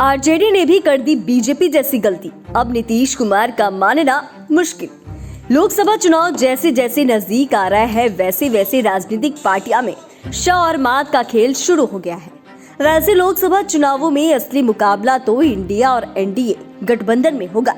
RJD ने भी कर दी बीजेपी जैसी गलती, अब नीतीश कुमार का मानना मुश्किल। लोकसभा चुनाव जैसे जैसे नजदीक आ रहा है वैसे वैसे राजनीतिक पार्टियां में श और मात का खेल शुरू हो गया है। वैसे लोकसभा चुनावों में असली मुकाबला तो इंडिया और एनडीए गठबंधन में होगा,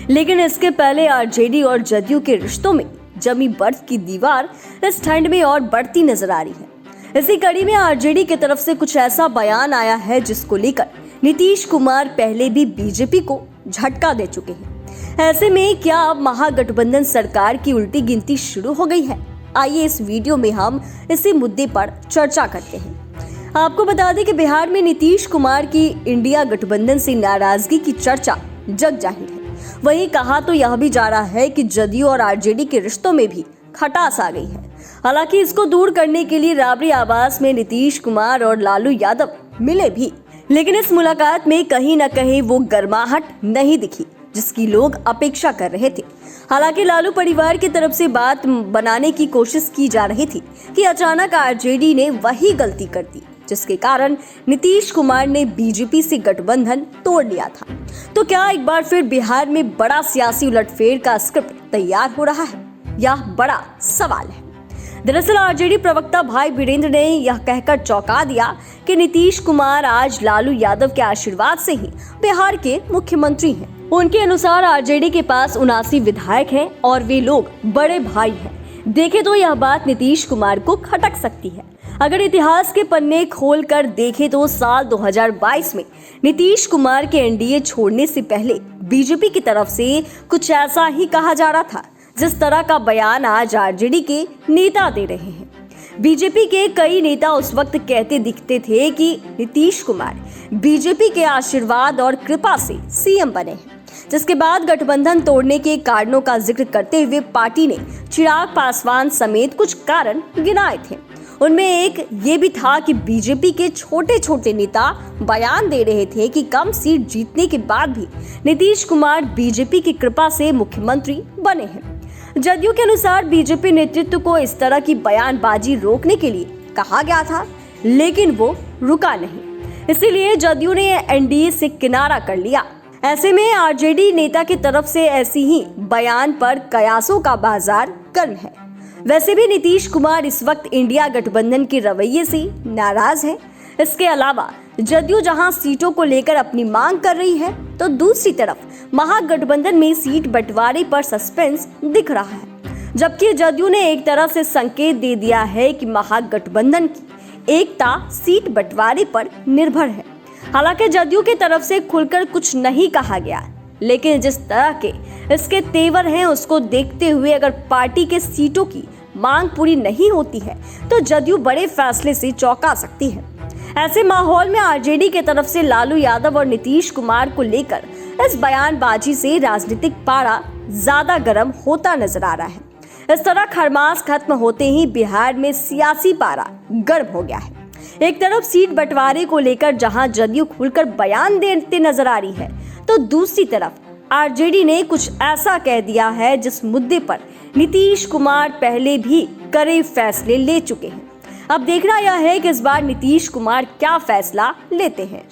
लेकिन इसके पहले आरजेडी और जदयू के रिश्तों में जमी बर्फ की दीवार इस ठंड में और बढ़ती नजर आ रही है। इसी कड़ी में आरजेडी की तरफ से कुछ ऐसा बयान आया है जिसको लेकर नीतीश कुमार पहले भी बीजेपी को झटका दे चुके हैं। ऐसे में क्या अब महागठबंधन सरकार की उल्टी गिनती शुरू हो गई है? आइए इस वीडियो में हम इसी मुद्दे पर चर्चा करते हैं। आपको बता दें कि बिहार में नीतीश कुमार की इंडिया गठबंधन से नाराजगी की चर्चा जग जाहिर है। वहीं कहा तो यह भी जा रहा है कि जदयू और आरजेडी के रिश्तों में भी खटास आ गई है। हालांकि इसको दूर करने के लिए राबड़ी आवास में नीतीश कुमार और लालू यादव मिले भी, लेकिन इस मुलाकात में कहीं न कहीं वो गर्माहट नहीं दिखी जिसकी लोग अपेक्षा कर रहे थे। हालांकि लालू परिवार की तरफ से बात बनाने की कोशिश की जा रही थी कि अचानक आरजेडी ने वही गलती कर दी जिसके कारण नीतीश कुमार ने बीजेपी से गठबंधन तोड़ लिया था। तो क्या एक बार फिर बिहार में बड़ा सियासी उलटफेर का स्क्रिप्ट तैयार हो रहा है? यह बड़ा सवाल है। दरअसल आरजेडी प्रवक्ता भाई वीरेंद्र ने यह कहकर चौंका दिया कि नीतीश कुमार आज लालू यादव के आशीर्वाद से ही बिहार के मुख्यमंत्री हैं। उनके अनुसार आरजेडी के पास 79 विधायक हैं और वे लोग बड़े भाई हैं। देखें तो यह बात नीतीश कुमार को खटक सकती है। अगर इतिहास के पन्ने खोलकर देखें तो साल 2022 में नीतीश कुमार के एनडीए छोड़ने से पहले बीजेपी की तरफ से कुछ ऐसा ही कहा जा रहा था जिस तरह का बयान आज आरजेडी के नेता दे रहे हैं। बीजेपी के कई नेता उस वक्त कहते दिखते थे कि नीतीश कुमार बीजेपी के आशीर्वाद और कृपा से सीएम बने हैं। जिसके बाद गठबंधन तोड़ने के कारणों का जिक्र करते हुए पार्टी ने चिराग पासवान समेत कुछ कारण गिनाए थे। उनमें एक ये भी था कि बीजेपी के छोटे छोटे नेता बयान दे रहे थे कि कम सीट जीतने के बाद भी नीतीश कुमार बीजेपी की कृपा से मुख्यमंत्री बने हैं। जदयू के अनुसार बीजेपी नेतृत्व को इस तरह की बयानबाजी रोकने के लिए कहा गया था, लेकिन वो रुका नहीं। इसीलिए जदयू ने एनडीए से किनारा कर लिया। ऐसे में आरजेडी नेता की तरफ से ऐसी ही बयान पर कयासों का बाजार गर्म है। वैसे भी नीतीश कुमार इस वक्त इंडिया गठबंधन के रवैये से नाराज है। इसके अलावा जदयू जहां सीटों को लेकर अपनी मांग कर रही है, तो दूसरी तरफ महागठबंधन में सीट बंटवारे पर सस्पेंस दिख रहा है। जबकि जदयू ने एक तरह से संकेत दे दिया है कि महागठबंधन की एकता सीट बंटवारे पर निर्भर है। हालांकि जदयू की तरफ से खुलकर कुछ नहीं कहा गया, लेकिन जिस तरह के इसके तेवर हैं उसको देखते हुए अगर पार्टी के सीटों की मांग पूरी नहीं होती है तो जदयू बड़े फैसले से चौंका सकती है। ऐसे माहौल में आरजेडी की तरफ से लालू यादव और नीतीश कुमार को लेकर इस बयानबाजी से राजनीतिक पारा ज्यादा गर्म होता नजर आ रहा है। इस तरह खरमास खत्म होते ही बिहार में सियासी पारा गर्म हो गया है। एक तरफ सीट बंटवारे को लेकर जहां जदयू खुलकर बयान देते नजर आ रही है, तो दूसरी तरफ आरजेडी ने कुछ ऐसा कह दिया है जिस मुद्दे पर नीतीश कुमार पहले भी कड़े फैसले ले चुके हैं। अब देखना यह है कि इस बार नीतीश कुमार क्या फैसला लेते हैं।